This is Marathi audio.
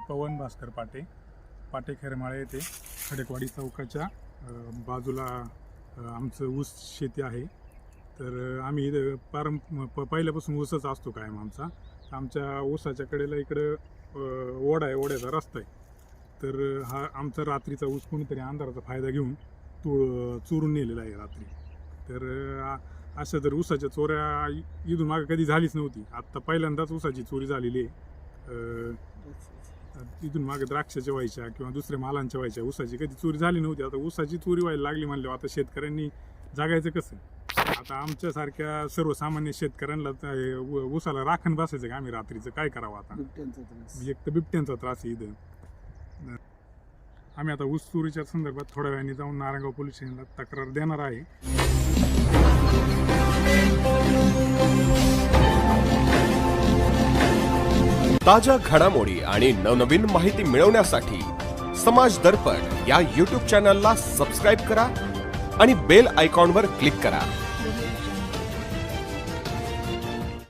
पवन भास्कर पाटे खैरमाळे येथे खडकवाडी चौकाच्या बाजूला आमचं ऊस शेती आहे। तर आम्ही इथं पहिल्यापासून ऊसच असतो कायम आमचा। आमच्या ऊसाच्या कडेला इकडं ओढा आहे, ओढ्याचा रस्ता आहे। तर हा आमचा रात्रीचा ऊस कोणीतरी अंधाराचा फायदा घेऊन चोरून नेलेला आहे रात्री। तर अशा जर ऊसाच्या चोऱ्या इथून मागे कधी झालीच नव्हती, आत्ता पहिल्यांदाच ऊसाची चोरी झालेली आहे। इथून मागे द्राक्षाच्या व्हायच्या किंवा दुसऱ्या मालांच्या व्हायच्या, ऊसाची कधी चोरी झाली नव्हती। आता ऊसाची चोरी व्हायला लागली म्हणल्यावर आता शेतकऱ्यांनी जगायचं कसं? आता आमच्यासारख्या सर्वसामान्य शेतकऱ्यांना ऊसाला राखण बसायचं का आम्ही रात्रीचं काय करावं? आता एक तर बिबट्यांचा त्रास आहे इथं। आम्ही आता ऊस चोरीच्या संदर्भात थोड्या वेळाने जाऊन नारायणगाव पोलीस स्टेशनला तक्रार देणार आहे। ताज्या घडामोडी आणि नवनवीन माहिती मिळवण्यासाठी समाज दर्पण या YouTube चॅनलला सबस्क्राइब करा आणि बेल आयकॉनवर क्लिक करा।